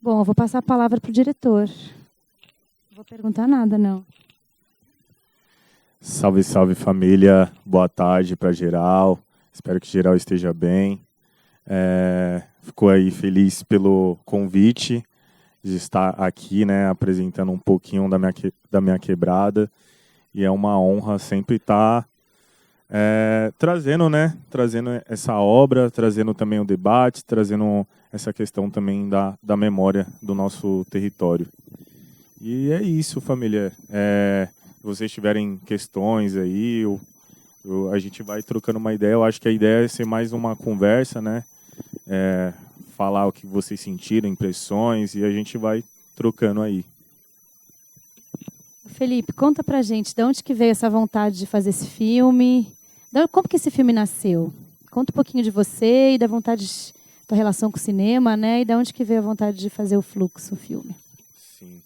Bom, eu vou passar a palavra para o diretor. Não vou perguntar nada, não. Salve, salve família. Boa tarde para geral. Espero que geral esteja bem. Fico aí feliz pelo convite de estar aqui, né, apresentando um pouquinho da minha quebrada. E é uma honra sempre estar trazendo essa obra, trazendo também o debate, trazendo essa questão também da memória do nosso território. E é isso, família. Se vocês tiverem questões aí, a gente vai trocando uma ideia. Eu acho que a ideia é ser mais uma conversa, né? Falar o que vocês sentiram, impressões, e a gente vai trocando aí. Felipe, conta pra gente, de onde que veio essa vontade de fazer esse filme? Como que esse filme nasceu? Conta um pouquinho de você e da vontade, da relação com o cinema, né? E de onde que veio a vontade de fazer o Fluxo, o filme? Sim.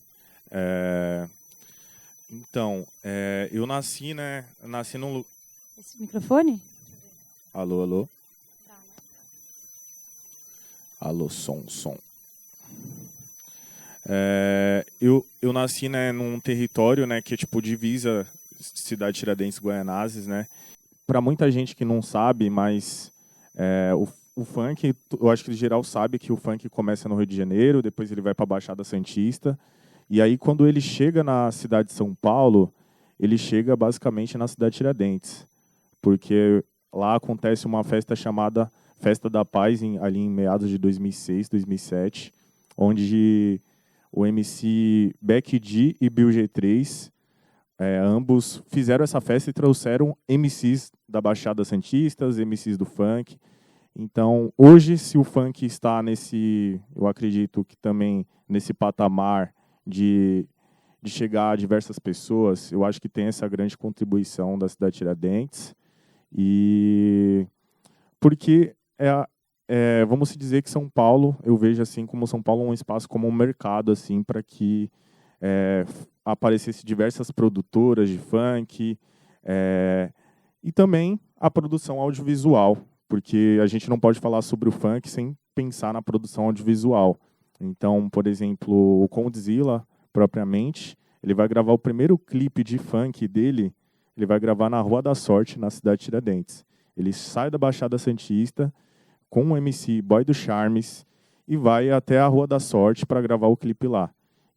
Então, eu nasci, né? Nasci num... Esse microfone? Alô, alô? Alô, som. Eu nasci, né, num território, né, que é tipo divisa cidade Tiradentes, Guaianazes, né? Para muita gente que não sabe, mas o funk, eu acho que em geral sabe que o funk começa no Rio de Janeiro, depois ele vai para a Baixada Santista, e aí quando ele chega na cidade de São Paulo, ele chega basicamente na cidade Tiradentes, porque lá acontece uma festa chamada Festa da Paz, ali em meados de 2006, 2007, onde o MC Beck G e Bill G3, ambos fizeram essa festa e trouxeram MCs da Baixada Santista, MCs do funk. Então, hoje, se o funk está eu acredito que também nesse patamar de chegar a diversas pessoas, eu acho que tem essa grande contribuição da cidade de Tiradentes. E porque vamos dizer que São Paulo, eu vejo assim como São Paulo um espaço como um mercado assim para que aparecesse diversas produtoras de funk e também a produção audiovisual, porque a gente não pode falar sobre o funk sem pensar na produção audiovisual. Então, por exemplo, o Condzilla, propriamente, ele vai gravar o primeiro clipe de funk dele, ele vai gravar na Rua da Sorte, na cidade de Tiradentes. Ele sai da Baixada Santista com o MC Boy do Charmes e vai até a Rua da Sorte para gravar o clipe lá.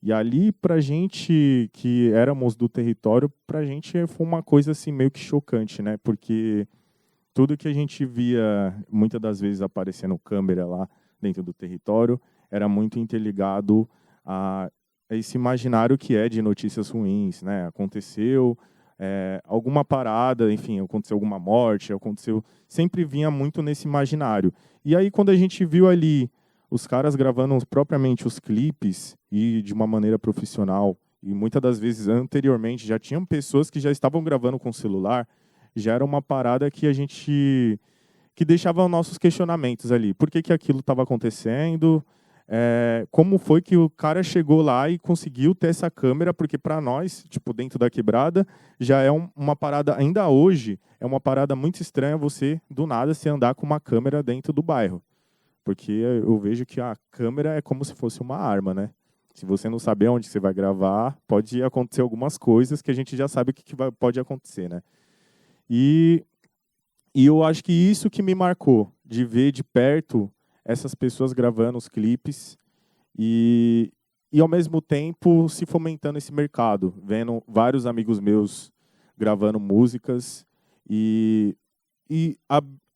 E ali, pra gente que éramos do território, pra gente foi uma coisa assim meio que chocante, né? Porque tudo que a gente via, muitas das vezes aparecendo câmera lá dentro do território, era muito interligado a esse imaginário que é de notícias ruins, né? Aconteceu alguma parada, enfim, aconteceu alguma morte, sempre vinha muito nesse imaginário. E aí, quando a gente viu ali os caras gravando propriamente os clipes e de uma maneira profissional, e muitas das vezes anteriormente já tinham pessoas que já estavam gravando com celular, já era uma parada que que deixava nossos questionamentos ali. Por que aquilo estava acontecendo? Como foi que o cara chegou lá e conseguiu ter essa câmera? Porque para nós, tipo, dentro da quebrada, já é uma parada, ainda hoje, é uma parada muito estranha você, do nada, se andar com uma câmera dentro do bairro. Porque eu vejo que a câmera é como se fosse uma arma, né? Se você não saber onde você vai gravar, pode acontecer algumas coisas que a gente já sabe o que pode acontecer, né? E eu acho que isso que me marcou, de ver de perto essas pessoas gravando os clipes e ao mesmo tempo se fomentando esse mercado, vendo vários amigos meus gravando músicas e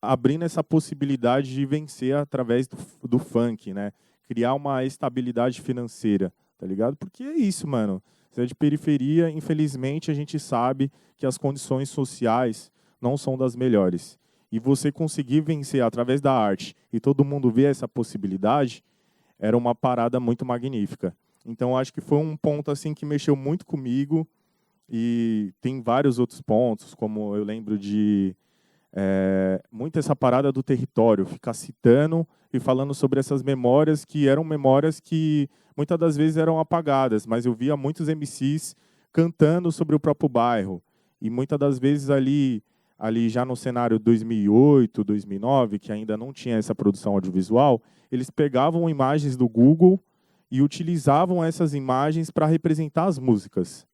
abrindo essa possibilidade de vencer através do funk, né? Criar uma estabilidade financeira, tá ligado? Porque é isso, mano. Você é de periferia, infelizmente a gente sabe que as condições sociais não são das melhores. E você conseguir vencer através da arte e todo mundo ver essa possibilidade, era uma parada muito magnífica. Então, acho que foi um ponto assim que mexeu muito comigo e tem vários outros pontos, como eu lembro de muito essa parada do território, ficar citando e falando sobre essas memórias que eram memórias que muitas das vezes eram apagadas, mas eu via muitos MCs cantando sobre o próprio bairro. E muitas das vezes ali já no cenário 2008, 2009, que ainda não tinha essa produção audiovisual, eles pegavam imagens do Google e utilizavam essas imagens para representar as músicas.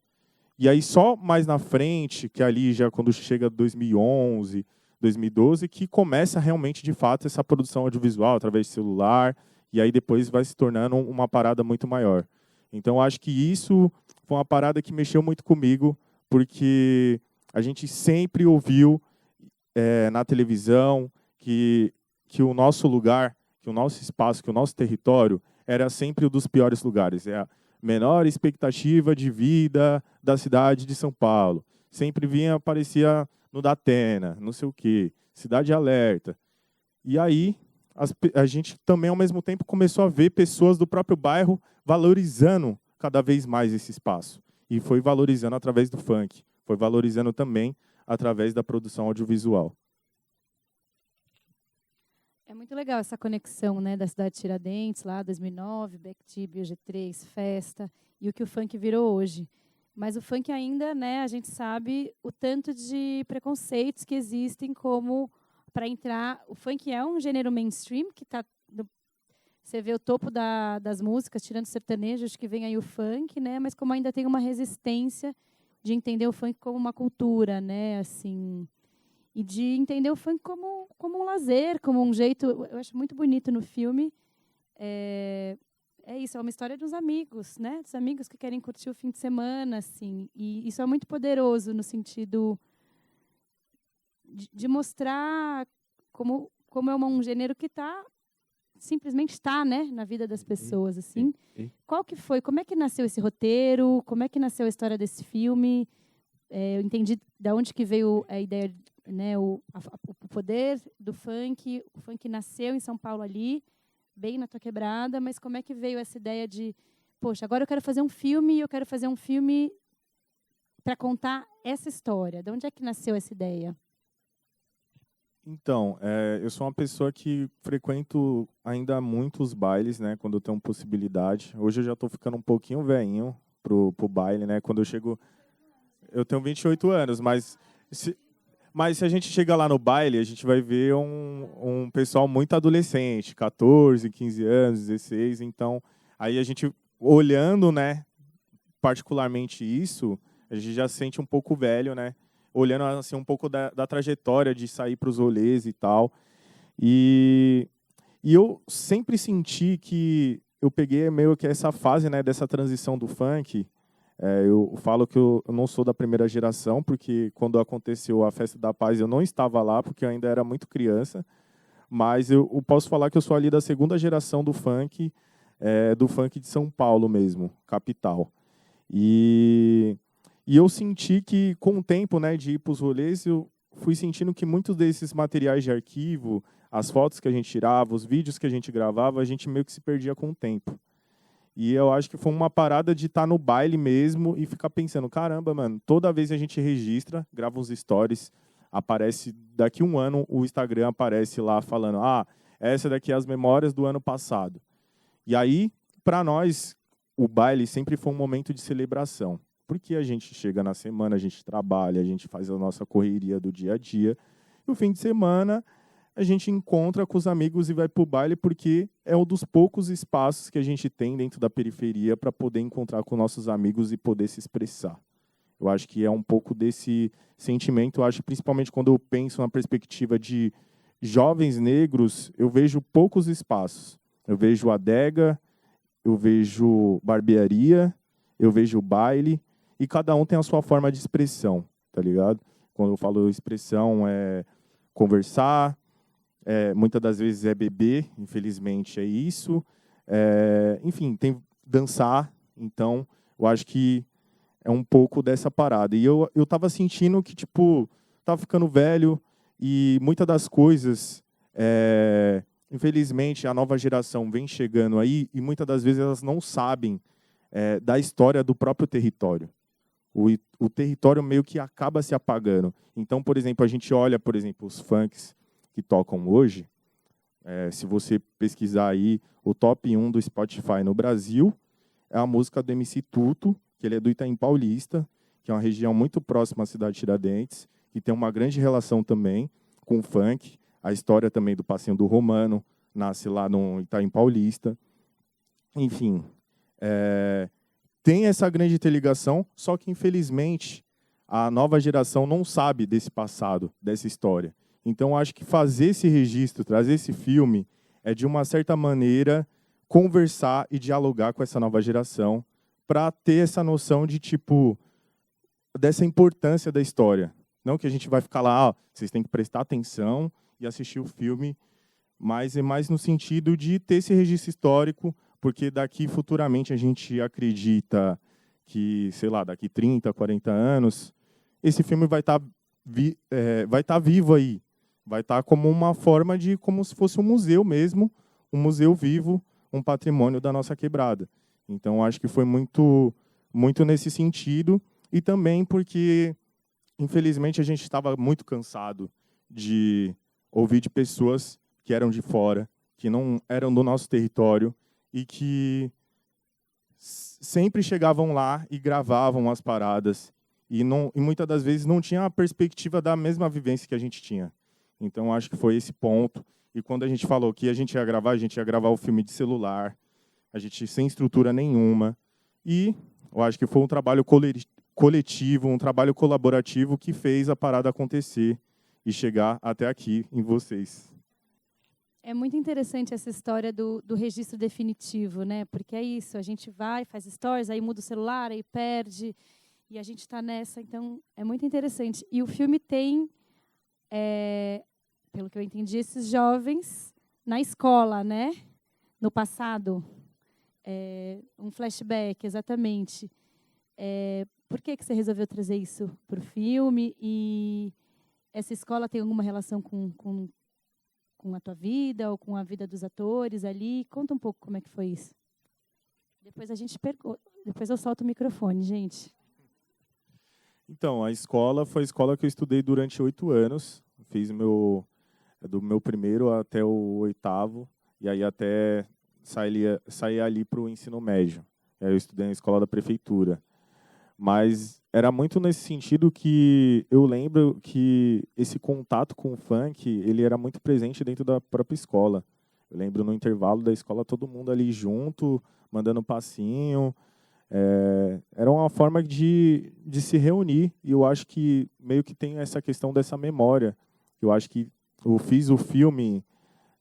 E aí só mais na frente, que ali já quando chega 2011, 2012, que começa realmente, de fato, essa produção audiovisual através de celular, e aí depois vai se tornando uma parada muito maior. Então, acho que isso foi uma parada que mexeu muito comigo, porque a gente sempre ouviu na televisão que o nosso lugar, que o nosso espaço, que o nosso território era sempre o dos piores lugares. É a menor expectativa de vida da cidade de São Paulo. Sempre aparecia no Datena, não sei o quê, Cidade Alerta. E aí a gente também, ao mesmo tempo, começou a ver pessoas do próprio bairro valorizando cada vez mais esse espaço. E foi valorizando através do funk. Foi valorizando também através da produção audiovisual. É muito legal essa conexão, né, da cidade de Tiradentes, lá 2009, Bactib, G3, Festa, e o que o funk virou hoje. Mas o funk ainda, né, a gente sabe o tanto de preconceitos que existem como para entrar. O funk é um gênero mainstream que está, você vê o topo das músicas, tirando sertanejo, acho que vem aí o funk, né? Mas como ainda tem uma resistência de entender o funk como uma cultura, né? Assim, e de entender o funk como um lazer, como um jeito. Eu acho muito bonito no filme. É isso, é uma história dos amigos, né? Dos amigos que querem curtir o fim de semana, assim. E isso é muito poderoso no sentido de mostrar como é um gênero que simplesmente está, né, na vida das pessoas, assim. Qual que foi? Como é que nasceu esse roteiro? Como é que nasceu a história desse filme? Eu entendi de onde que veio a ideia, né, o poder do funk. O funk nasceu em São Paulo ali, bem na tua quebrada, mas como é que veio essa ideia de, poxa, agora eu quero fazer um filme e eu quero fazer um filme para contar essa história? De onde é que nasceu essa ideia? Então, eu sou uma pessoa que frequento ainda muitos bailes, né, quando eu tenho possibilidade. Hoje eu já estou ficando um pouquinho velhinho pro baile, né? Quando eu chego, eu tenho 28 anos, mas se a gente chega lá no baile, a gente vai ver um pessoal muito adolescente, 14, 15 anos, 16. Então, aí a gente olhando, né, particularmente isso, a gente já se sente um pouco velho, né? Olhando assim um pouco da trajetória de sair para os rolês e tal. E eu sempre senti que eu peguei meio que essa fase, né, dessa transição do funk. Eu falo que eu não sou da primeira geração, porque quando aconteceu a Festa da Paz eu não estava lá, porque eu ainda era muito criança. Mas eu posso falar que eu sou ali da segunda geração do funk de São Paulo mesmo, capital. E eu senti que, com o tempo, né, de ir para os rolês, eu fui sentindo que muitos desses materiais de arquivo, as fotos que a gente tirava, os vídeos que a gente gravava, a gente meio que se perdia com o tempo. E eu acho que foi uma parada de estar no baile mesmo e ficar pensando, caramba, mano, toda vez a gente registra, grava uns stories, aparece, daqui um ano o Instagram aparece lá falando, essa daqui é as memórias do ano passado. E aí, para nós, o baile sempre foi um momento de celebração. Porque a gente chega na semana, a gente trabalha, a gente faz a nossa correria do dia a dia. E o fim de semana, a gente encontra com os amigos e vai para o baile, porque é um dos poucos espaços que a gente tem dentro da periferia para poder encontrar com nossos amigos e poder se expressar. Eu acho que é um pouco desse sentimento. Eu acho, principalmente quando eu penso na perspectiva de jovens negros, eu vejo poucos espaços. Eu vejo adega, eu vejo barbearia, eu vejo baile, e cada um tem a sua forma de expressão, tá ligado? Quando eu falo expressão, é conversar, muitas das vezes é beber, infelizmente é isso. Enfim, tem dançar. Então, eu acho que é um pouco dessa parada. E eu tava sentindo que, tipo, tava ficando velho e muitas das coisas, infelizmente, a nova geração vem chegando aí e muitas das vezes elas não sabem da história do próprio território. O território meio que acaba se apagando. Então, por exemplo, a gente olha, por exemplo, os funks que tocam hoje. Se você pesquisar aí o top 1 do Spotify no Brasil, é a música do MC Tuto, que ele é do Itaim Paulista, que é uma região muito próxima à cidade de Tiradentes, que tem uma grande relação também com o funk. A história também do Passinho do Romano nasce lá no Itaim Paulista. Enfim, tem essa grande interligação, só que, infelizmente, a nova geração não sabe desse passado, dessa história. Então, acho que fazer esse registro, trazer esse filme, é, de uma certa maneira, conversar e dialogar com essa nova geração para ter essa noção de, tipo, dessa importância da história. Não que a gente vai ficar lá, vocês têm que prestar atenção e assistir o filme, mas é mais no sentido de ter esse registro histórico, porque daqui futuramente a gente acredita que, sei lá, daqui 30, 40 anos, esse filme vai estar vivo aí. Vai estar como uma forma de, como se fosse um museu mesmo, um museu vivo, um patrimônio da nossa quebrada. Então, acho que foi muito, muito nesse sentido, e também porque, infelizmente, a gente estava muito cansado de ouvir de pessoas que eram de fora, que não eram do nosso território, e que sempre chegavam lá e gravavam as paradas, e muitas das vezes não tinha a perspectiva da mesma vivência que a gente tinha. Então, acho que foi esse ponto. E quando a gente falou que a gente ia gravar o filme de celular, a gente sem estrutura nenhuma. E eu acho que foi um trabalho coletivo, um trabalho colaborativo que fez a parada acontecer e chegar até aqui em vocês. É muito interessante essa história do registro definitivo, né? Porque é isso, a gente vai, faz stories, aí muda o celular, aí perde, e a gente está nessa. Então, é muito interessante. E o filme tem, pelo que eu entendi, esses jovens na escola, né? No passado. Um flashback, exatamente. Por que você resolveu trazer isso para o filme? E essa escola tem alguma relação com a tua vida ou com a vida dos atores ali? Conta um pouco como é que foi isso. Depois eu solto o microfone, gente. Então, a escola foi a escola que eu estudei durante 8 anos. Fiz do meu primeiro até o 8º, e aí até sair ali para o ensino médio. Eu estudei na escola da prefeitura. Mas era muito nesse sentido que eu lembro que esse contato com o funk, ele era muito presente dentro da própria escola. Eu lembro no intervalo da escola, todo mundo ali junto, mandando passinho. Era uma forma de se reunir, e eu acho que meio que tem essa questão dessa memória. Eu acho que eu fiz o filme,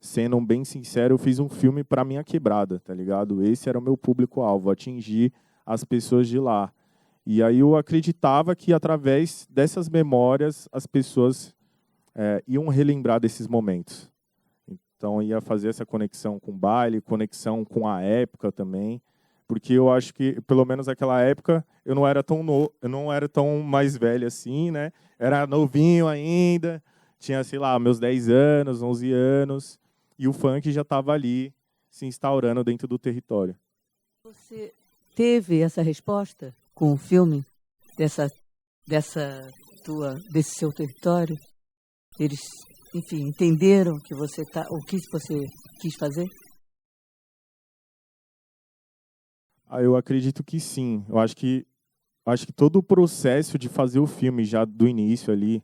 sendo bem sincero, eu fiz um filme para minha quebrada, tá ligado? Esse era o meu público-alvo, atingir as pessoas de lá. E aí eu acreditava que, através dessas memórias, as pessoas iam relembrar desses momentos. Então, ia fazer essa conexão com o baile, conexão com a época também, porque eu acho que, pelo menos naquela época, eu não era tão mais velho assim, né? Era novinho ainda, tinha, sei lá, meus 10 anos, 11 anos, e o funk já estava ali se instaurando dentro do território. Você teve essa resposta com o filme desse seu território? Eles, enfim, entenderam o que você quis fazer? Eu acredito que sim. Eu acho que todo o processo de fazer o filme, já do início ali,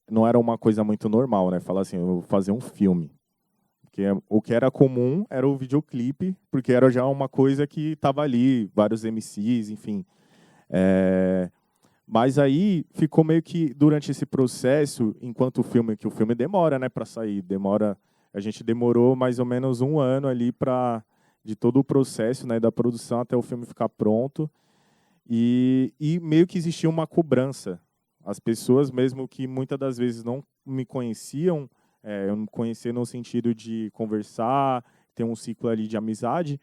não era uma coisa muito normal, né? Falar assim, eu vou fazer um filme. Porque o que era comum era o videoclipe, porque era já uma coisa que estava ali, vários MCs, enfim. Mas aí ficou meio que, durante esse processo, enquanto que o filme demora, né, para sair, a gente demorou mais ou menos 1 ano ali de todo o processo, né, da produção até o filme ficar pronto, e meio que existia uma cobrança. As pessoas, mesmo que muitas das vezes não me conheciam, eu me conhecia no sentido de conversar, ter um ciclo ali de amizade,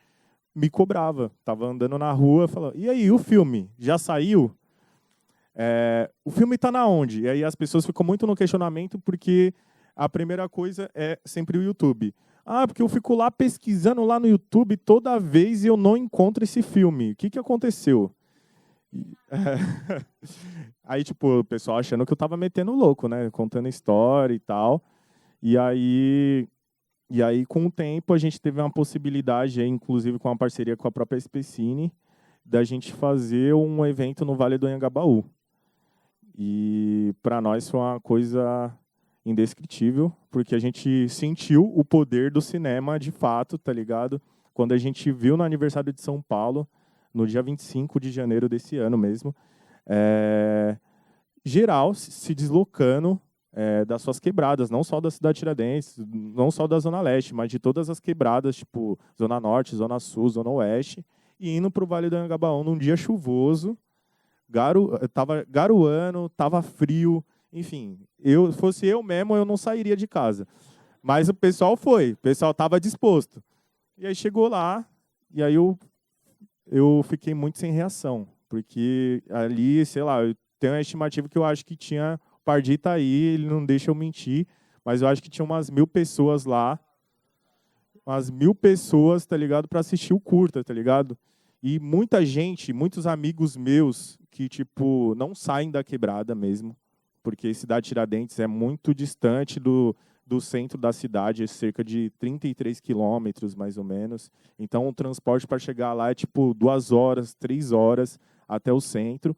me cobrava. Tava andando na rua, falando, e aí, o filme? Já saiu? O filme está na onde? E aí as pessoas ficam muito no questionamento, porque a primeira coisa é sempre o YouTube. Porque eu fico lá pesquisando lá no YouTube toda vez e eu não encontro esse filme. O que aconteceu? Aí, tipo, o pessoal achando que eu tava metendo louco, né? Contando história e tal. E aí, com o tempo, a gente teve uma possibilidade, inclusive com uma parceria com a própria SPCine, da gente fazer um evento no Vale do Anhangabaú. E para nós foi uma coisa indescritível, porque a gente sentiu o poder do cinema de fato, tá ligado? quando a gente viu no aniversário de São Paulo, no dia 25 de janeiro desse ano mesmo, geral se deslocando das suas quebradas, não só da cidade de Tiradentes, não só da Zona Leste, mas de todas as quebradas, tipo Zona Norte, Zona Sul, Zona Oeste, e indo para o Vale do Anhangabaú num dia chuvoso, tava garoando, tava frio, enfim, fosse eu mesmo, eu não sairia de casa. Mas o pessoal estava disposto. E aí chegou lá, e aí eu fiquei muito sem reação, porque ali, sei lá, eu tenho uma estimativa que eu acho que tinha, o Pardi tá aí, ele não deixa eu mentir, mas eu acho que tinha umas 1.000 pessoas lá, umas 1.000 pessoas, tá ligado, para assistir o curta, tá ligado? E muita gente, muitos amigos meus que, tipo, não saem da quebrada mesmo, porque Cidade Tiradentes é muito distante do centro da cidade, é cerca de 33 quilômetros, mais ou menos. Então, o transporte para chegar lá é, tipo, 2 horas, 3 horas até o centro.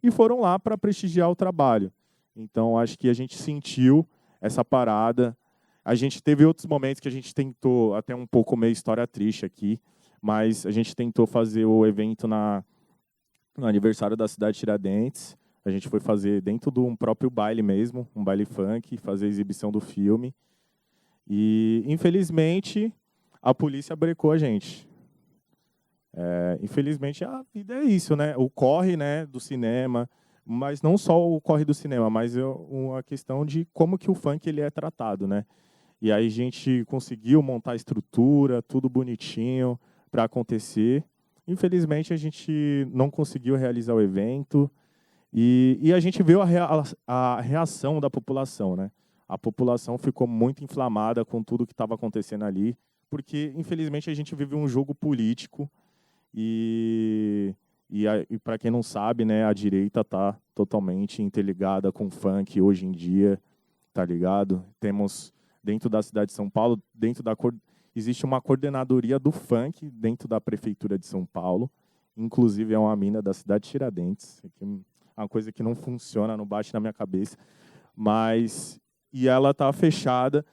E foram lá para prestigiar o trabalho. Então, acho que a gente sentiu essa parada. A gente teve outros momentos que a gente tentou, até um pouco meio história triste aqui, mas a gente tentou fazer o evento no aniversário da cidade de Tiradentes. A gente foi fazer dentro de um próprio baile mesmo, um baile funk, fazer a exibição do filme. E, infelizmente, a polícia brecou a gente. Infelizmente, a vida é isso, né? O corre, né, do cinema, mas não só o corre do cinema, mas uma questão de como que o funk ele é tratado, né? E aí a gente conseguiu montar a estrutura, tudo bonitinho para acontecer. Infelizmente, a gente não conseguiu realizar o evento e a gente viu a reação da população, né? A população ficou muito inflamada com tudo que estava acontecendo ali, porque, infelizmente, a gente vive um jogo político e para quem não sabe, né, a direita está totalmente interligada com o funk hoje em dia, tá ligado? Temos, dentro da cidade de São Paulo, existe uma coordenadoria do funk dentro da prefeitura de São Paulo, inclusive é uma mina da cidade de Tiradentes, é uma coisa que não funciona, não bate na minha cabeça, e ela está fechada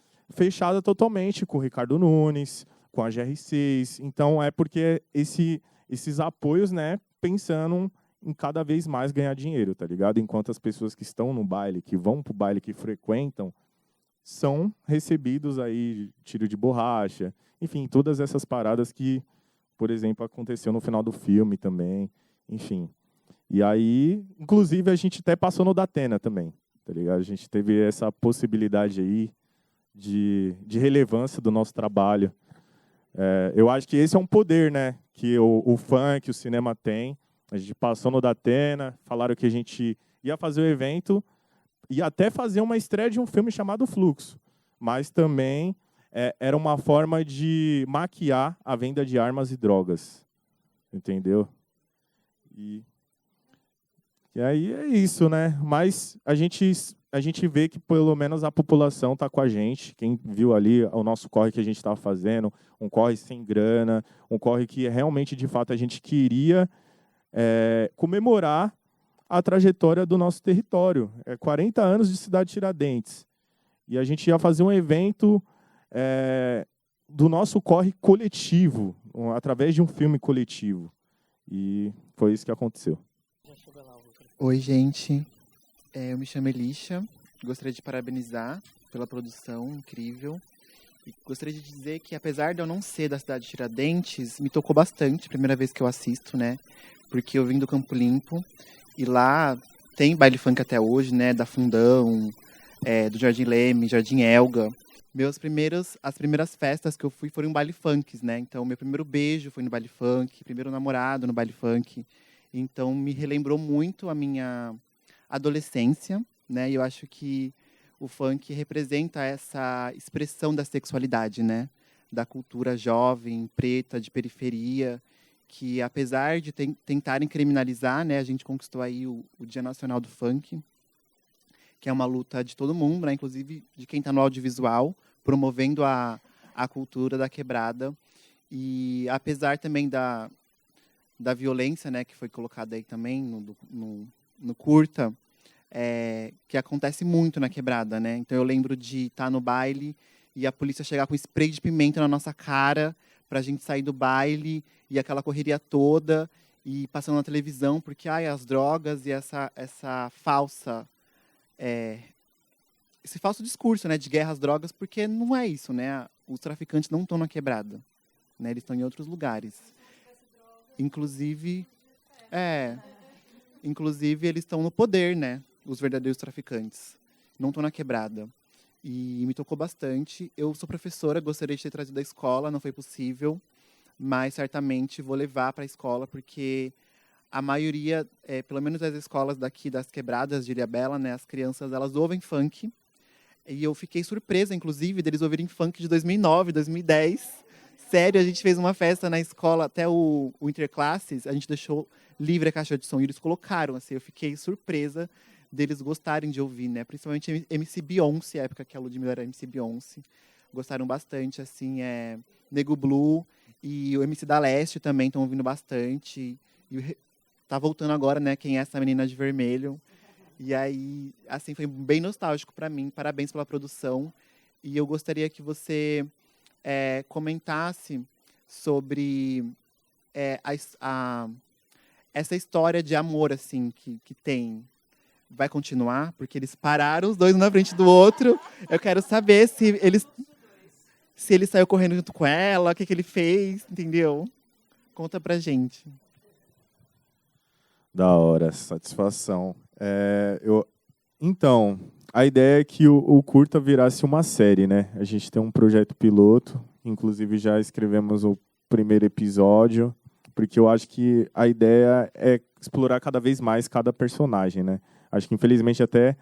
totalmente com o Ricardo Nunes, com a GR6, então é porque esses apoios, né, pensando em cada vez mais ganhar dinheiro, tá ligado? Enquanto as pessoas que estão no baile, que vão pro baile, que frequentam, são recebidos aí tiro de borracha, enfim, todas essas paradas que, por exemplo, aconteceu no final do filme também, enfim. E aí, inclusive, a gente até passou no Datena também, tá ligado? A gente teve essa possibilidade aí de relevância do nosso trabalho. Eu acho que esse é um poder, né, que o funk, o cinema tem. A gente passou no Datena, falaram que a gente ia fazer o evento e até fazer uma estreia de um filme chamado Fluxo, mas também era uma forma de maquiar a venda de armas e drogas, entendeu? E aí é isso, né? Mas a gente vê que pelo menos a população está com a gente. Quem viu ali o nosso corre que a gente estava fazendo, um corre sem grana, um corre que realmente, de fato, a gente queria comemorar a trajetória do nosso território. 40 anos de cidade de Tiradentes. E a gente ia fazer um evento do nosso corre coletivo, através de um filme coletivo. E foi isso que aconteceu. Oi, gente. Eu me chamo Elisha. Gostaria de parabenizar pela produção incrível. E gostaria de dizer que, apesar de eu não ser da cidade de Tiradentes, me tocou bastante, primeira vez que eu assisto, né? Porque eu vim do Campo Limpo e lá tem baile funk até hoje, né? Da Fundão, do Jardim Leme, Jardim Elga. As primeiras festas que eu fui foram baile funks, né? Então, meu primeiro beijo foi no baile funk, primeiro namorado no baile funk. Então, me relembrou muito a minha adolescência, né? E eu acho que o funk representa essa expressão da sexualidade, né? Da cultura jovem, preta, de periferia, que apesar de tentarem criminalizar, né? A gente conquistou aí o Dia Nacional do Funk, que é uma luta de todo mundo, né? Inclusive de quem está no audiovisual, promovendo a cultura da quebrada. E apesar também da violência, né, que foi colocada aí também no curta, que acontece muito na quebrada, né? Então eu lembro de estar no baile e a polícia chegar com spray de pimenta na nossa cara para a gente sair do baile e aquela correria toda e passando na televisão, porque as drogas e essa falsa esse falso discurso, né, de guerra às drogas, porque não é isso, né? Os traficantes não estão na quebrada, né? Eles estão em outros lugares. Inclusive eles estão no poder, né? Os verdadeiros traficantes. Não estão na quebrada. E me tocou bastante. Eu sou professora, gostaria de ter trazido da escola, não foi possível, mas certamente vou levar para a escola, porque a maioria, pelo menos as escolas daqui das quebradas de Ilhabela, né, as crianças, elas ouvem funk. E eu fiquei surpresa, inclusive, deles ouvirem funk de 2009, 2010. Sério, a gente fez uma festa na escola, até o Interclasses, a gente deixou livre a caixa de som e eles colocaram, assim, eu fiquei surpresa deles gostarem de ouvir, né? Principalmente MC Beyoncé, a época que a Ludmilla era MC Beyoncé. Gostaram bastante, assim, Nego Blue e o MC da Leste também estão ouvindo bastante. E tá voltando agora, né? Quem é essa menina de vermelho? E aí, assim, foi bem nostálgico para mim. Parabéns pela produção. E eu gostaria que você comentasse sobre essa história de amor, assim, que tem. Vai continuar? Porque eles pararam, os dois um na frente do outro. Eu quero saber se ele saiu correndo junto com ela, o que ele fez, entendeu? Conta pra gente. Da hora, satisfação. Então, a ideia é que o curta virasse uma série, né? A gente tem um projeto piloto, inclusive já escrevemos o primeiro episódio, porque eu acho que a ideia é explorar cada vez mais cada personagem, né? Acho que, infelizmente, até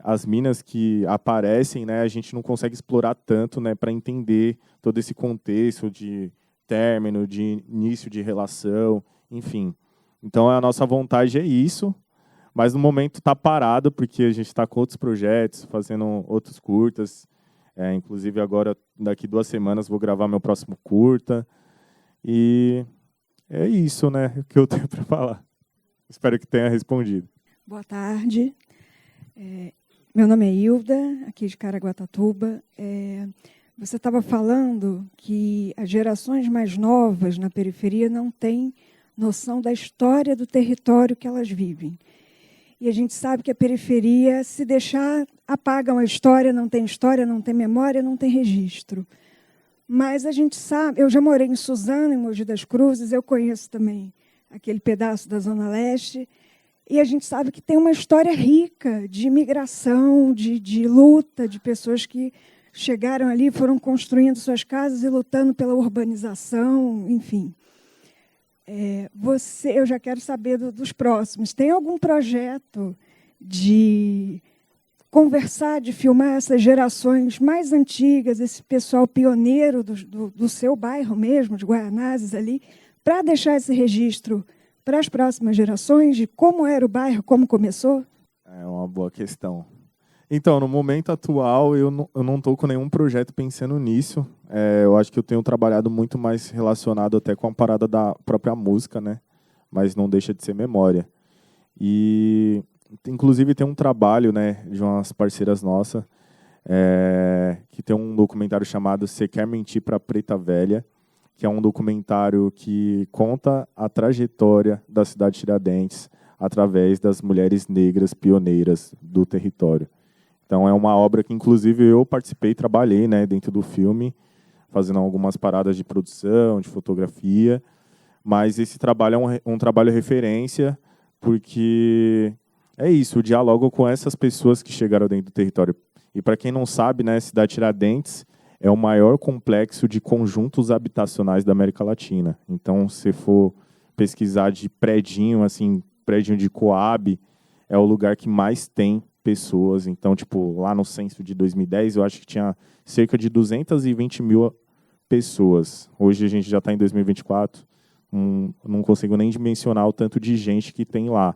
as minas que aparecem, né, a gente não consegue explorar tanto, né, para entender todo esse contexto de término, de início de relação, enfim. Então, a nossa vontade é isso, mas no momento está parado, porque a gente está com outros projetos, fazendo outros curtas. Inclusive, agora, daqui 2 semanas, vou gravar meu próximo curta. E é isso, né, que eu tenho para falar. Espero que tenha respondido. Boa tarde. Meu nome é Hilda, aqui de Caraguatatuba. Você estava falando que as gerações mais novas na periferia não têm noção da história do território que elas vivem. E a gente sabe que a periferia, se deixar, apaga uma história, não tem memória, não tem registro. Mas a gente sabe, eu já morei em Suzano, em Mogi das Cruzes, eu conheço também aquele pedaço da Zona Leste, e a gente sabe que tem uma história rica de imigração, de luta, de pessoas que chegaram ali, foram construindo suas casas e lutando pela urbanização, enfim. Eu já quero saber dos próximos. Tem algum projeto de conversar, de filmar essas gerações mais antigas, esse pessoal pioneiro do seu bairro mesmo, de Guaianazes ali, para deixar esse registro para as próximas gerações de como era o bairro, como começou? É uma boa questão. Então, no momento atual, eu não estou com nenhum projeto pensando nisso. Eu acho que eu tenho trabalhado muito mais relacionado até com a parada da própria música, né? Mas não deixa de ser memória. E, inclusive, tem um trabalho, né, de umas parceiras nossas, que tem um documentário chamado Cê Quer Mentir pra Preta Velha, que é um documentário que conta a trajetória da cidade de Tiradentes através das mulheres negras pioneiras do território. Então, é uma obra que, inclusive, eu participei e trabalhei, né, dentro do filme, fazendo algumas paradas de produção, de fotografia, mas esse trabalho é um trabalho referência, porque é isso, o diálogo com essas pessoas que chegaram dentro do território. E, para quem não sabe, né, a cidade de Tiradentes é o maior complexo de conjuntos habitacionais da América Latina. Então, se for pesquisar de prédio de Coab, é o lugar que mais tem pessoas. Então, lá no censo de 2010, eu acho que tinha cerca de 220 mil pessoas. Hoje a gente já está em 2024, não consigo nem dimensionar o tanto de gente que tem lá.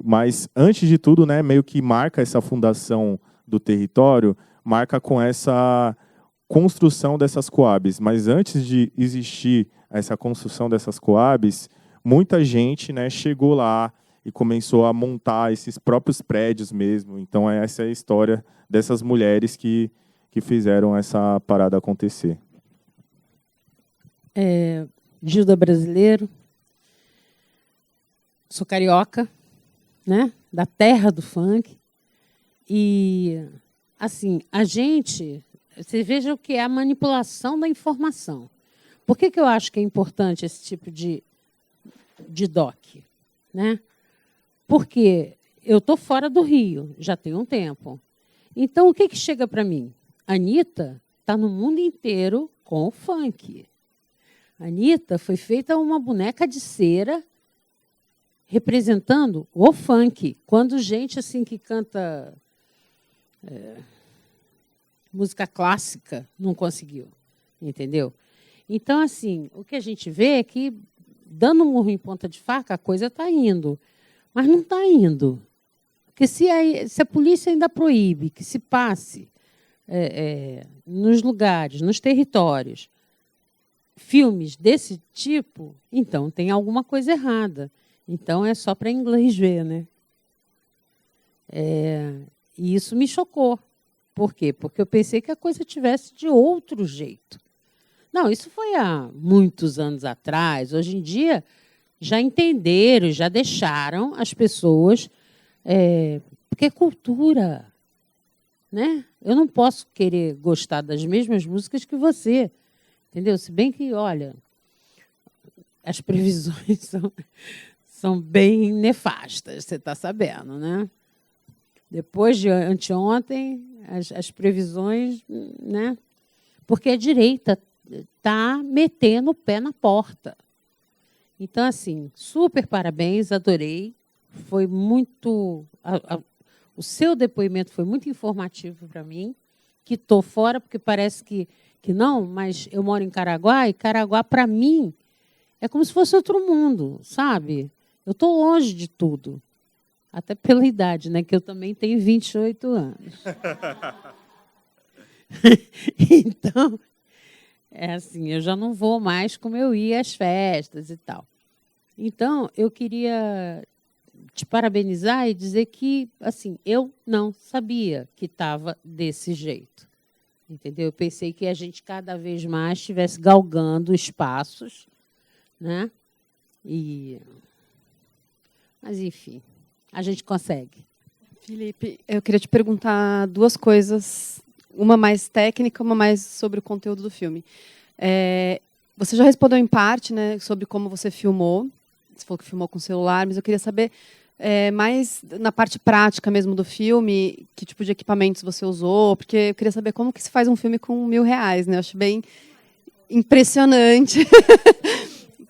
Mas, antes de tudo, né, meio que marca essa fundação do território, marca com essa construção dessas coabs. Mas antes de existir essa construção dessas coabs, muita gente, né, chegou lá e começou a montar esses próprios prédios mesmo. Então, essa é a história dessas mulheres que fizeram essa parada acontecer. Gilda brasileiro. Sou carioca, né? Da terra do funk. E, assim, você veja o que é a manipulação da informação. Por que eu acho que é importante esse tipo de doc? Né? Porque eu estou fora do Rio, já tem um tempo. Então, o que chega para mim? A Anitta está no mundo inteiro com o funk. A Anitta foi feita uma boneca de cera representando o funk. Quando gente assim que canta música clássica não conseguiu, entendeu? Então, assim, o que a gente vê é que, dando um murro em ponta de faca, a coisa está indo. Mas não está indo. Porque se a polícia ainda proíbe que se passe nos lugares, nos territórios, filmes desse tipo, então tem alguma coisa errada. Então é só para inglês ver, né? E isso me chocou. Por quê? Porque eu pensei que a coisa tivesse de outro jeito. Não, isso foi há muitos anos atrás. Hoje em dia já entenderam, já deixaram as pessoas... porque é cultura. Né? Eu não posso querer gostar das mesmas músicas que você. Entendeu? Se bem que, olha, as previsões são bem nefastas, você está sabendo, né? Depois de anteontem, as previsões, né? Porque a direita está metendo o pé na porta. Então, assim, super parabéns, adorei. Foi muito... o seu depoimento foi muito informativo para mim, que estou fora, porque parece que não, mas eu moro em Caraguá, e Caraguá, para mim, é como se fosse outro mundo, sabe? Eu estou longe de tudo. Até pela idade, né? Que eu também tenho 28 anos. Então, assim, eu já não vou mais como eu ia às festas e tal. Então, eu queria te parabenizar e dizer que, assim, eu não sabia que estava desse jeito. Entendeu? Eu pensei que a gente cada vez mais estivesse galgando espaços, né? Mas, enfim, a gente consegue. Felipe, eu queria te perguntar duas coisas, uma mais técnica, uma mais sobre o conteúdo do filme. Você já respondeu em parte, né, sobre como você filmou. Você falou que filmou com celular, mas eu queria saber mais na parte prática mesmo do filme, que tipo de equipamentos você usou, porque eu queria saber como que se faz um filme com R$1.000, né? Eu acho bem impressionante.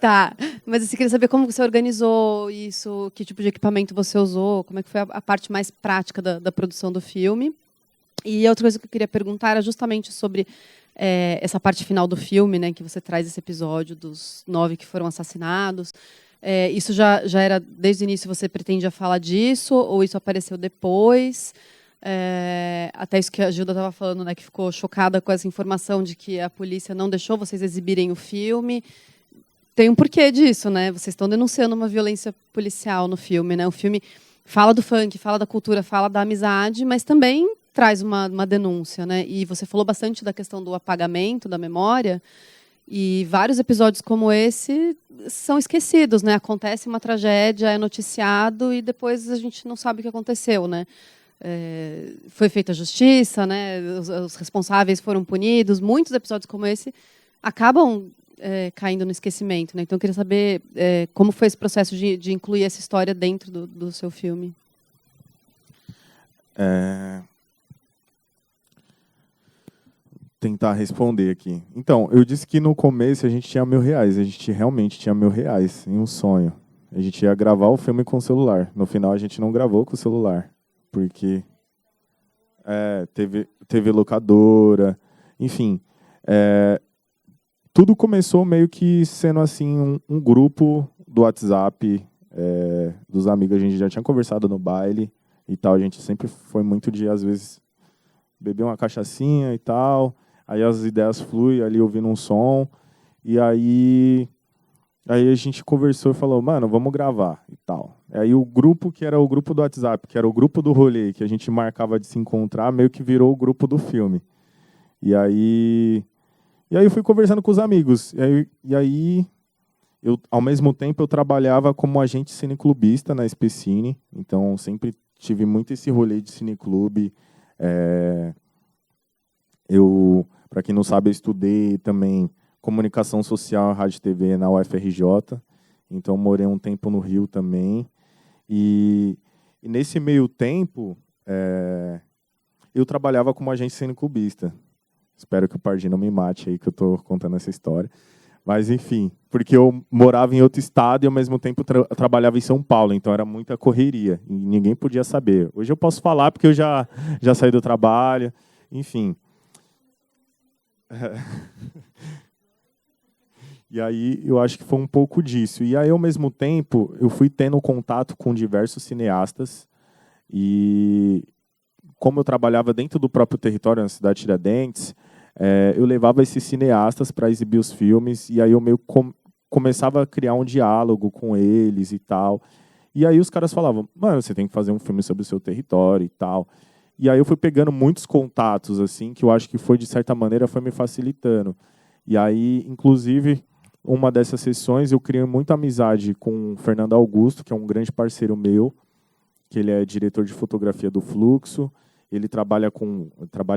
Tá, mas eu queria saber como você organizou isso, que tipo de equipamento você usou, como é que foi a parte mais prática da produção do filme. E a outra coisa que eu queria perguntar era justamente sobre essa parte final do filme, né, que você traz esse episódio dos 9 que foram assassinados. Isso já era, desde o início, você pretendia falar disso, ou isso apareceu depois? Até isso que a Gilda estava falando, né, que ficou chocada com essa informação de que a polícia não deixou vocês exibirem o filme. Tem um porquê disso, né? Vocês estão denunciando uma violência policial no filme, né? O filme fala do funk, fala da cultura, fala da amizade, mas também traz uma denúncia, né? E você falou bastante da questão do apagamento da memória, e vários episódios como esse são esquecidos, né? Acontece uma tragédia, é noticiado e depois a gente não sabe o que aconteceu, né? Foi feita a justiça, né? Os responsáveis foram punidos. Muitos episódios como esse acabam caindo no esquecimento, né? Então eu queria saber como foi esse processo de incluir essa história dentro do seu filme. Tentar responder aqui. Então, eu disse que no começo a gente tinha R$1.000. A gente realmente tinha R$1.000 em um sonho. A gente ia gravar o filme com o celular. No final a gente não gravou com o celular, porque teve locadora, enfim. Tudo começou meio que sendo assim um grupo do WhatsApp dos amigos. A gente já tinha conversado no baile e tal. A gente sempre foi muito de, às vezes, beber uma cachaçinha e tal. Aí as ideias fluem ali ouvindo um som. E aí a gente conversou e falou, mano, vamos gravar e tal. Aí o grupo que era o grupo do WhatsApp, que era o grupo do rolê, que a gente marcava de se encontrar, meio que virou o grupo do filme. E aí E aí eu fui conversando com os amigos. E aí eu, ao mesmo tempo, eu trabalhava como agente cineclubista na Especine. Então, sempre tive muito esse rolê de cineclube. Para quem não sabe, eu estudei também comunicação social, rádio e TV na UFRJ. Então, morei um tempo no Rio também. E nesse meio tempo, eu trabalhava como agente cineclubista. Espero que o Pardi não me mate aí que eu estou contando essa história. Mas, enfim, porque eu morava em outro estado e, ao mesmo tempo, trabalhava em São Paulo. Então, era muita correria. E ninguém podia saber. Hoje eu posso falar porque eu já saí do trabalho. Enfim. E aí, eu acho que foi um pouco disso. E aí, ao mesmo tempo, eu fui tendo contato com diversos cineastas. E como eu trabalhava dentro do próprio território, na cidade de Tiradentes, eu levava esses cineastas para exibir os filmes, e aí eu meio começava a criar um diálogo com eles e tal. E aí os caras falavam, mano, você tem que fazer um filme sobre o seu território e tal. E aí eu fui pegando muitos contatos, assim, que eu acho que foi, de certa maneira, foi me facilitando. E aí, inclusive, uma dessas sessões, eu criei muita amizade com o Fernando Augusto, que é um grande parceiro meu, que ele é diretor de fotografia do Fluxo. Ele trabalha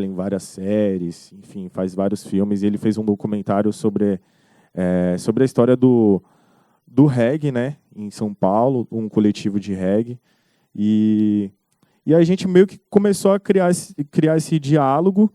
em várias séries, enfim, faz vários filmes. E ele fez um documentário sobre a história do reggae, né, em São Paulo, um coletivo de reggae. E aí a gente meio que começou a criar esse diálogo.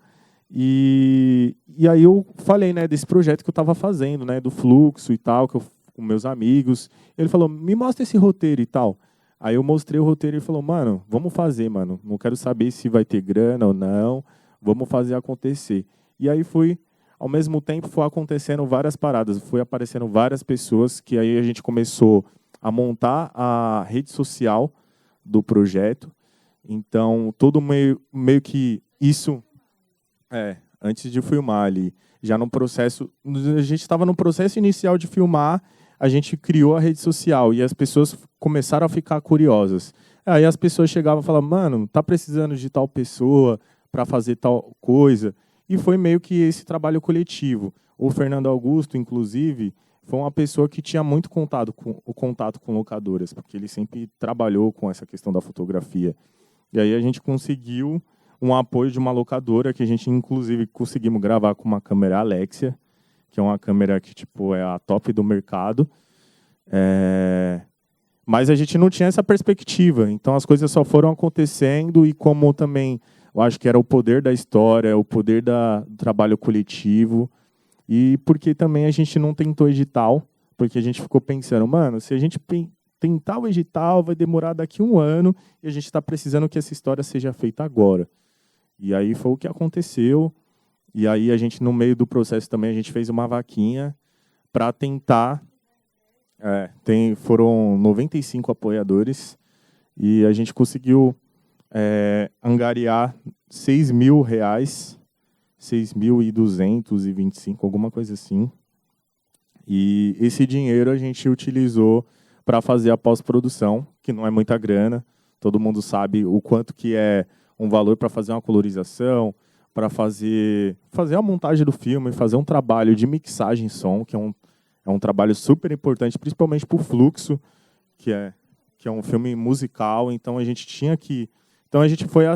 E aí eu falei, né, desse projeto que eu estava fazendo, né, do Fluxo e tal, com meus amigos. Ele falou, me mostra esse roteiro e tal. Aí eu mostrei o roteiro e ele falou, mano, vamos fazer, mano. Não quero saber se vai ter grana ou não. Vamos fazer acontecer. E aí ao mesmo tempo, foi acontecendo várias paradas. Foi aparecendo várias pessoas que aí a gente começou a montar a rede social do projeto. Então, todo meio que isso... antes de filmar ali. Já no processo... A gente estava no processo inicial de filmar, a gente criou a rede social e as pessoas começaram a ficar curiosas. Aí as pessoas chegavam e falavam, mano, tá precisando de tal pessoa para fazer tal coisa. E foi meio que esse trabalho coletivo. O Fernando Augusto, inclusive, foi uma pessoa que tinha muito contato com locadoras, porque ele sempre trabalhou com essa questão da fotografia. E aí a gente conseguiu um apoio de uma locadora, que a gente, inclusive, conseguimos gravar com uma câmera Alexia, que é uma câmera que tipo, é a top do mercado. Mas a gente não tinha essa perspectiva. Então, as coisas só foram acontecendo e como também, eu acho que era o poder da história, o poder do trabalho coletivo. E porque também a gente não tentou edital, porque a gente ficou pensando, mano, se a gente tentar o edital, vai demorar daqui 1 ano e a gente está precisando que essa história seja feita agora. E aí foi o que aconteceu. E aí a gente, no meio do processo também, a gente fez uma vaquinha para tentar... foram 95 apoiadores e a gente conseguiu angariar R$6.000, 6.225, alguma coisa assim. E esse dinheiro a gente utilizou para fazer a pós-produção, que não é muita grana. Todo mundo sabe o quanto que é um valor para fazer uma colorização, para fazer a montagem do filme, fazer um trabalho de mixagem e som, que é um trabalho super importante, principalmente para o Fluxo, que é um filme musical. Então a gente tinha que... Então a gente foi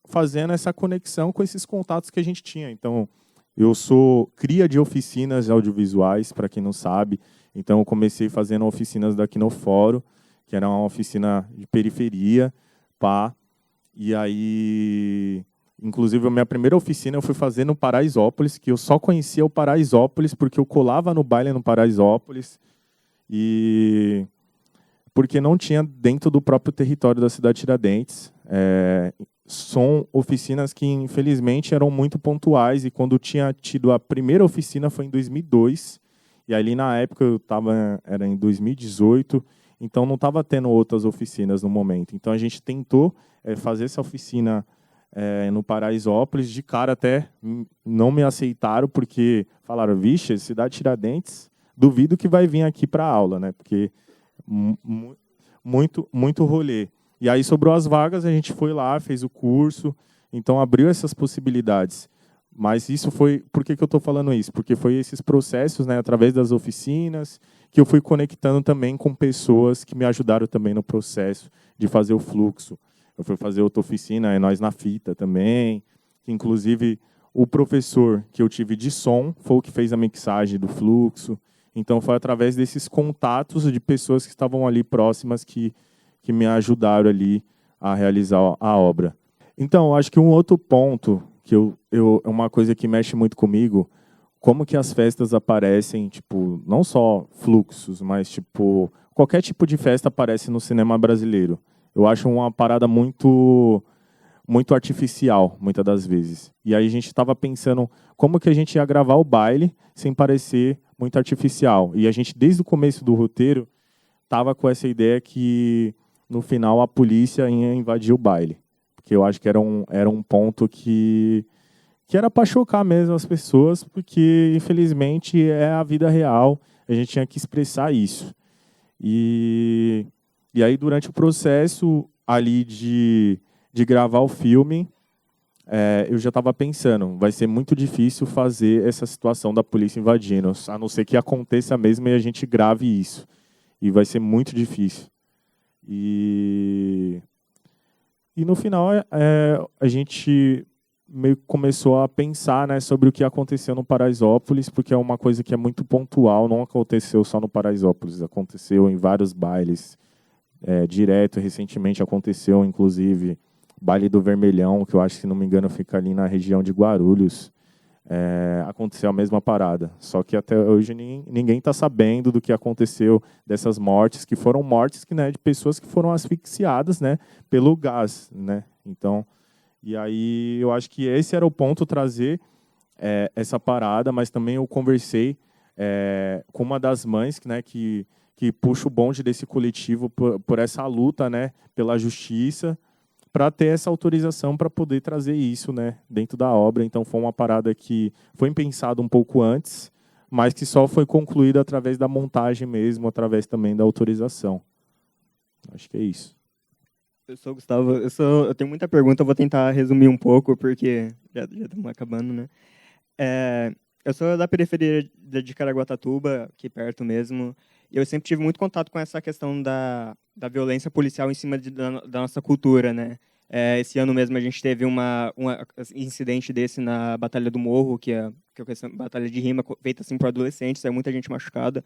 fazendo essa conexão com esses contatos que a gente tinha. Então eu sou cria de oficinas audiovisuais, para quem não sabe. Então eu comecei fazendo oficinas da Quinoforo, que era uma oficina de periferia, e aí... Inclusive, a minha primeira oficina eu fui fazer no Paraisópolis, que eu só conhecia o Paraisópolis porque eu colava no baile no Paraisópolis e porque não tinha dentro do próprio território da cidade de Tiradentes. São oficinas que, infelizmente, eram muito pontuais e quando tinha tido a primeira oficina foi em 2002 e ali, na época, era em 2018, então não estava tendo outras oficinas no momento. Então, a gente tentou fazer essa oficina no Paraisópolis. De cara até não me aceitaram, porque falaram, vixe, cidade de Tiradentes, duvido que vai vir aqui para aula, né? Porque muito rolê. E aí sobrou as vagas, a gente foi lá, fez o curso, então abriu essas possibilidades. Mas isso foi... Por que eu estou falando isso? Porque foi esses processos, né, através das oficinas, que eu fui conectando também com pessoas que me ajudaram também no processo de fazer o fluxo. Eu fui fazer outra oficina, Nós na Fita também, que inclusive o professor que eu tive de som foi o que fez a mixagem do fluxo. Então foi através desses contatos de pessoas que estavam ali próximas que me ajudaram ali a realizar a obra. Então, acho que um outro ponto, que é uma coisa que mexe muito comigo, como que as festas aparecem, tipo, não só fluxos, mas tipo, qualquer tipo de festa aparece no cinema brasileiro. Eu acho uma parada muito artificial, muitas das vezes. E aí a gente estava pensando como que a gente ia gravar o baile sem parecer muito artificial. E a gente, desde o começo do roteiro, estava com essa ideia que, no final, a polícia ia invadir o baile. Porque eu acho que era um ponto que era para chocar mesmo as pessoas, porque, infelizmente, é a vida real. A gente tinha que expressar isso. E aí, durante o processo ali de gravar o filme, eu já estava pensando, vai ser muito difícil fazer essa situação da polícia invadindo, a não ser que aconteça mesmo e a gente grave isso. E vai ser muito difícil. E no final, a gente meio que começou a pensar, né, sobre o que aconteceu no Paraisópolis, porque é uma coisa que é muito pontual, não aconteceu só no Paraisópolis, aconteceu em vários bailes, direto. Recentemente aconteceu, inclusive, Baile do Vermelhão, que eu acho que, se não me engano, fica ali na região de Guarulhos. Aconteceu a mesma parada. Só que até hoje ninguém está sabendo do que aconteceu, dessas mortes, que foram mortes de pessoas que foram asfixiadas, né, pelo gás. Né? Então, e aí eu acho que esse era o ponto, trazer essa parada, mas também eu conversei com uma das mães, né, que puxa o bonde desse coletivo por essa luta, né, pela justiça, para ter essa autorização para poder trazer isso, né, dentro da obra. Então foi uma parada que foi pensada um pouco antes, mas que só foi concluída através da montagem mesmo, através também da autorização. Acho que é isso. Eu sou o Gustavo, eu tenho muita pergunta, eu vou tentar resumir um pouco, porque já estamos acabando, né? Eu sou da periferia de Caraguatatuba, aqui perto mesmo, e eu sempre tive muito contato com essa questão da violência policial em cima da nossa cultura, né? Esse ano mesmo a gente teve um incidente desse na Batalha do Morro, que é uma batalha de rima feita assim, por adolescentes, muita gente machucada.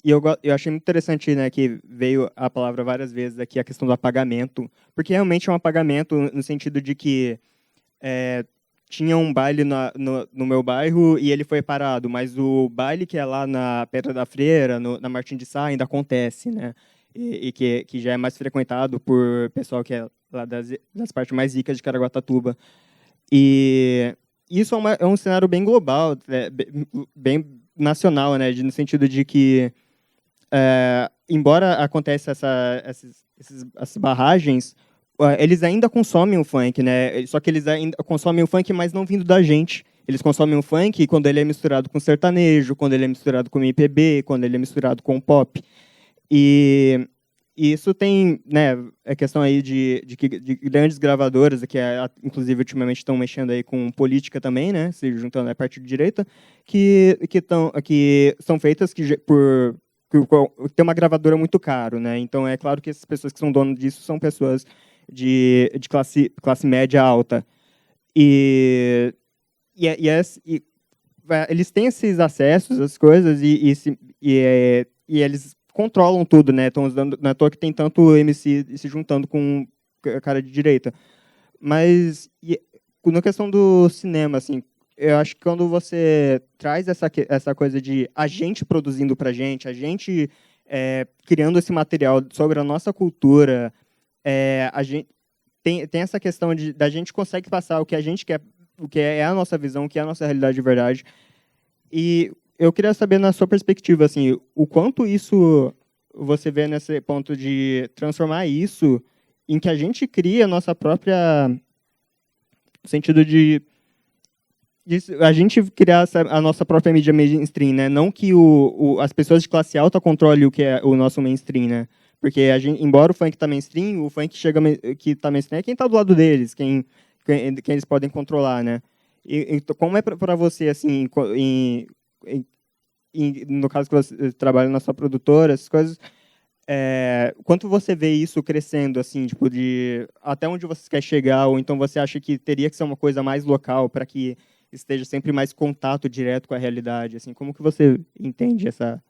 E eu achei muito interessante, né, que veio a palavra várias vezes aqui, a questão do apagamento, porque realmente é um apagamento no sentido de que tinha um baile no meu bairro e ele foi parado, mas o baile que é lá na Pedra da Freira, na Martim de Sá, ainda acontece, né? E que já é mais frequentado por pessoal que é lá das partes mais ricas de Caraguatatuba. E isso é um cenário bem global, bem nacional, né? No sentido de que, embora aconteça essas barragens, eles ainda consomem o funk, né? Só que eles ainda consomem o funk, mas não vindo da gente. Eles consomem o funk quando ele é misturado com sertanejo, quando ele é misturado com MPB, quando ele é misturado com pop. E isso tem, né, a questão aí de grandes gravadoras, que inclusive ultimamente estão mexendo aí com política também, né? Se juntando a parte de direita, que são feitas por ter uma gravadora muito caro, né? Então é claro que essas pessoas que são donas disso são pessoas de classe média alta. E eles têm esses acessos, as coisas, e eles controlam tudo, né? Estão usando, não é à toa que tem tanto MC se juntando com a cara de direita. Mas na questão do cinema, assim, eu acho que quando você traz essa coisa de a gente produzindo pra gente, a gente criando esse material sobre a nossa cultura, a gente tem essa questão da gente consegue passar o que a gente quer, o que é a nossa visão, o que é a nossa realidade de verdade. E eu queria saber, na sua perspectiva, assim, o quanto isso você vê nesse ponto de transformar isso em que a gente cria a nossa própria, no sentido de a gente criar a nossa própria mídia mainstream, né? Não que as pessoas de classe alta controlem o que é o nosso mainstream, né? Porque embora o funk tá mainstream, o funk que tá mainstream é quem tá do lado deles, que eles podem controlar, né? E como é para você, assim, no caso que você trabalha na sua produtora, essas coisas, quanto você vê isso crescendo, assim, tipo, até onde você quer chegar, ou então você acha que teria que ser uma coisa mais local para que esteja sempre mais contato direto com a realidade, assim, como que você entende essa,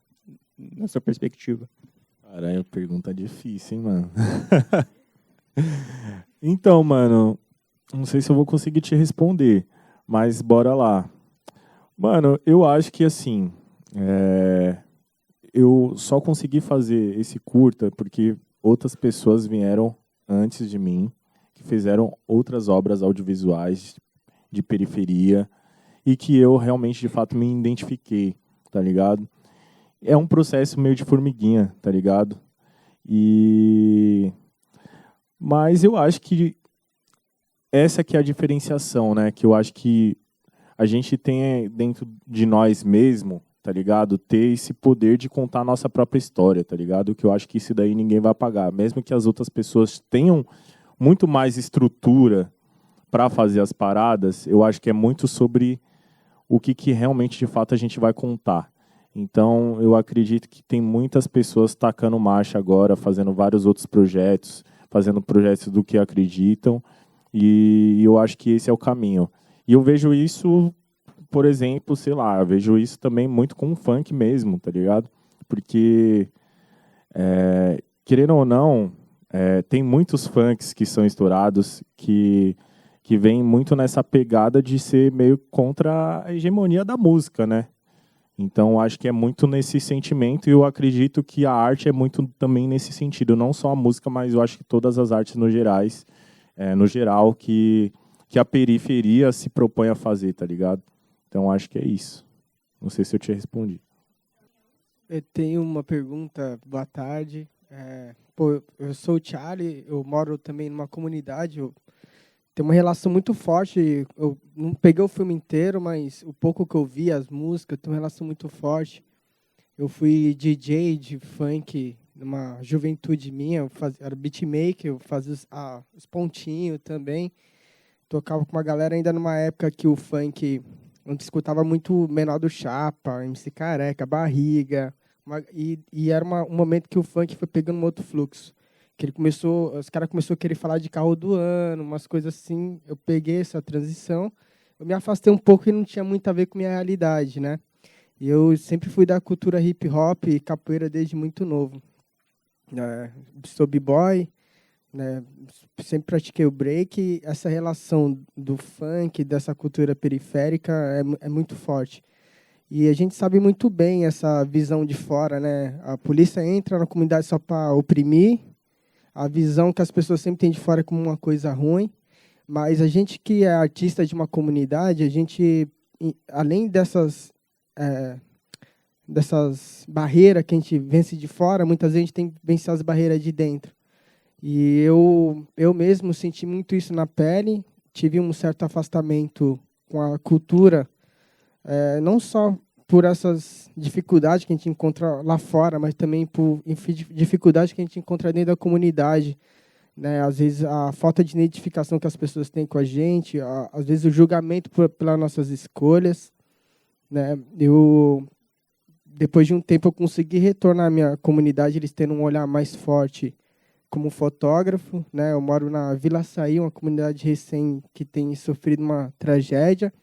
na sua perspectiva? Caralho, pergunta difícil, hein, mano? Então, mano, não sei se eu vou conseguir te responder, mas bora lá. Mano, eu acho que, assim, eu só consegui fazer esse curta porque outras pessoas vieram antes de mim, que fizeram outras obras audiovisuais de periferia e que eu realmente, de fato, me identifiquei, tá ligado? É um processo meio de formiguinha, tá ligado? Mas eu acho que essa que é a diferenciação, né? Que eu acho que a gente tem dentro de nós mesmo, tá ligado? Ter esse poder de contar a nossa própria história, tá ligado? Que eu acho que isso daí ninguém vai apagar. Mesmo que as outras pessoas tenham muito mais estrutura para fazer as paradas, eu acho que é muito sobre o que realmente, de fato, a gente vai contar. Então, eu acredito que tem muitas pessoas tacando marcha agora, fazendo vários outros projetos, fazendo projetos do que acreditam, e eu acho que esse é o caminho. E eu vejo isso, por exemplo, sei lá, eu vejo isso também muito com o funk mesmo, tá ligado? Porque, querendo ou não, tem muitos funks que são estourados que vêm muito nessa pegada de ser meio contra a hegemonia da música, né? Então, acho que é muito nesse sentimento e eu acredito que a arte é muito também nesse sentido. Não só a música, mas eu acho que todas as artes no geral, que a periferia se propõe a fazer, tá ligado? Então, acho que é isso. Não sei se eu te respondi. Eu tenho uma pergunta. Boa tarde. Eu sou o Charlie, eu moro também numa comunidade. Eu tenho uma relação muito forte. Eu não peguei o filme inteiro, mas o pouco que eu vi, as músicas, eu tenho uma relação muito forte. Eu fui DJ de funk numa juventude minha, era beatmaker, eu fazia os pontinhos também. Tocava com uma galera ainda numa época que o funk, a gente escutava muito Menor do Chapa, MC Careca, Barriga. E era um momento que o funk foi pegando um outro fluxo. Que os caras começaram a querer falar de carro do ano, umas coisas assim. Eu peguei essa transição, eu me afastei um pouco e não tinha muito a ver com a minha realidade, né? E eu sempre fui da cultura hip hop e capoeira desde muito novo. Sou b-boy, né? Sempre pratiquei o break. Essa relação do funk, dessa cultura periférica é muito forte. E a gente sabe muito bem essa visão de fora, né? A polícia entra na comunidade só para oprimir, a visão que as pessoas sempre têm de fora como uma coisa ruim, mas a gente que é artista de uma comunidade, a gente, além dessas barreiras que a gente vence de fora, muitas vezes a gente tem que vencer as barreiras de dentro. E eu mesmo senti muito isso na pele, tive um certo afastamento com a cultura, não só por essas dificuldades que a gente encontra lá fora, mas também por dificuldades que a gente encontra dentro da comunidade, né? Às vezes a falta de identificação que as pessoas têm com a gente, às vezes o julgamento pelas nossas escolhas, né? Depois de um tempo eu consegui retornar à minha comunidade, eles tendo um olhar mais forte como fotógrafo, né? Eu moro na Vila Açaí, uma comunidade recém que tem sofrido uma tragédia.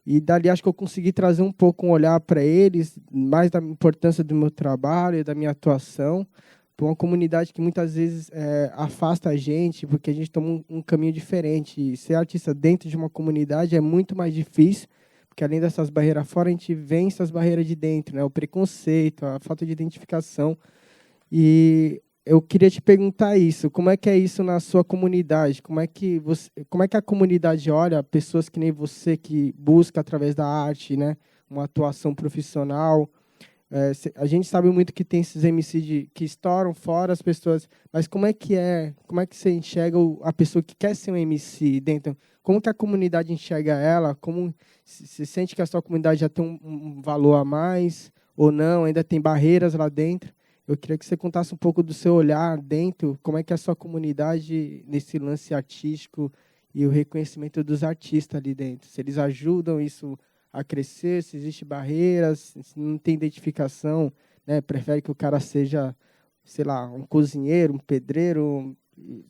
E dali acho que eu consegui trazer um pouco um olhar para eles, mais da importância do meu trabalho e da minha atuação, para uma comunidade que muitas vezes afasta a gente, porque a gente toma um caminho diferente. E ser artista dentro de uma comunidade é muito mais difícil, porque além dessas barreiras fora, a gente vence as barreiras de dentro, né? O preconceito, a falta de identificação. E eu queria te perguntar isso, como é que é isso na sua comunidade? Como é que a comunidade olha pessoas que nem você, que busca através da arte, né, uma atuação profissional? A gente sabe muito que tem esses MC que estouram fora as pessoas, mas como é que você enxerga a pessoa que quer ser um MC dentro? Como que a comunidade enxerga ela? Como se sente que a sua comunidade já tem um valor a mais ou não? Ainda tem barreiras lá dentro? Eu queria que você contasse um pouco do seu olhar dentro, como é que é a sua comunidade nesse lance artístico e o reconhecimento dos artistas ali dentro. Se eles ajudam isso a crescer, se existe barreiras, se não tem identificação, né? Prefere que o cara seja, sei lá, um cozinheiro, um pedreiro,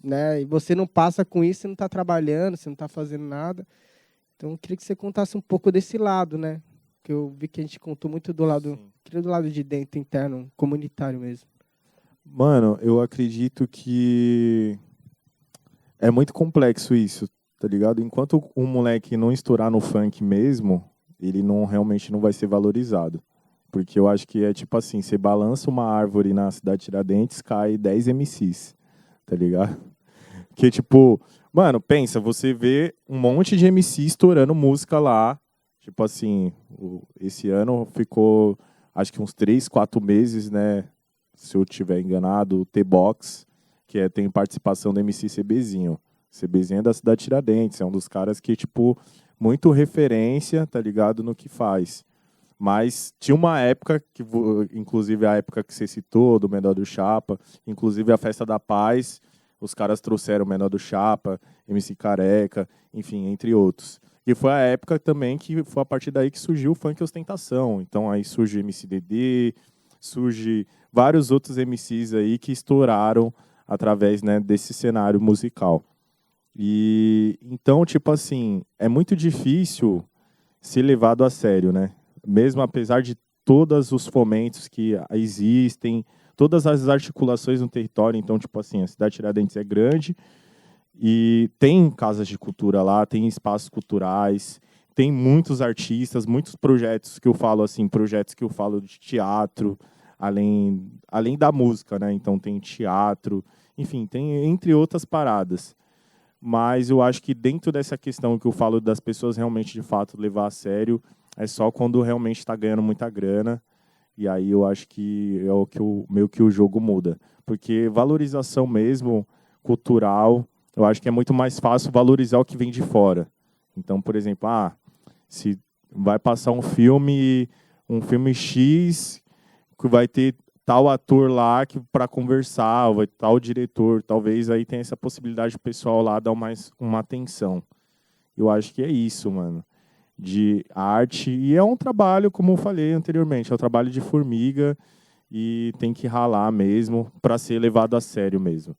né? E você não passa com isso, você não está trabalhando, você não está fazendo nada. Então, eu queria que você contasse um pouco desse lado, né? Que eu vi que a gente contou muito do lado, do lado de dentro, interno, comunitário mesmo. Mano, eu acredito que é muito complexo isso, tá ligado? Enquanto um moleque não estourar no funk mesmo, ele realmente não vai ser valorizado. Porque eu acho que é tipo assim, você balança uma árvore na cidade de Tiradentes, cai 10 MCs, tá ligado? Que tipo, mano, pensa, você vê um monte de MC estourando música lá, tipo assim, esse ano ficou, acho que uns 3, 4 meses, né, se eu tiver enganado, o T-Box, que tem participação do MC CBzinho. CBzinho é da cidade de Tiradentes, é um dos caras que, tipo, muito referência, tá ligado, no que faz. Mas tinha uma época, inclusive a época que você citou, do Menor do Chapa, inclusive a Festa da Paz, os caras trouxeram o Menor do Chapa, MC Careca, enfim, entre outros. E foi a época também que foi a partir daí que surgiu o funk ostentação. Então aí surge o MC Dedê, surge vários outros MCs aí que estouraram através, né, desse cenário musical. E então, tipo assim, é muito difícil ser levado a sério, né? Mesmo apesar de todos os fomentos que existem, todas as articulações no território. Então, tipo assim, a cidade de Tiradentes é grande e tem casas de cultura lá, tem espaços culturais, tem muitos artistas, muitos projetos que eu falo assim, projetos que eu falo de teatro, além da música, né? Então tem teatro, enfim, tem entre outras paradas. Mas eu acho que dentro dessa questão que eu falo das pessoas realmente, de fato, levar a sério, é só quando realmente está ganhando muita grana. E aí eu acho que é o que meio que o jogo muda. Porque valorização mesmo, cultural, eu acho que é muito mais fácil valorizar o que vem de fora. Então, por exemplo, se vai passar um filme X, que vai ter tal ator lá para conversar, vai tal diretor, talvez aí tenha essa possibilidade do pessoal lá dar mais uma atenção. Eu acho que é isso, mano. De arte, e é um trabalho, como eu falei anteriormente, é um trabalho de formiga e tem que ralar mesmo para ser levado a sério mesmo.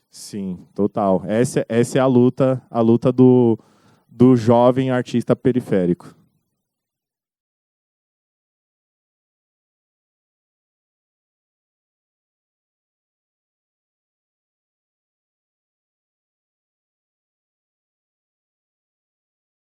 Sim, total. Essa é a luta do jovem artista periférico.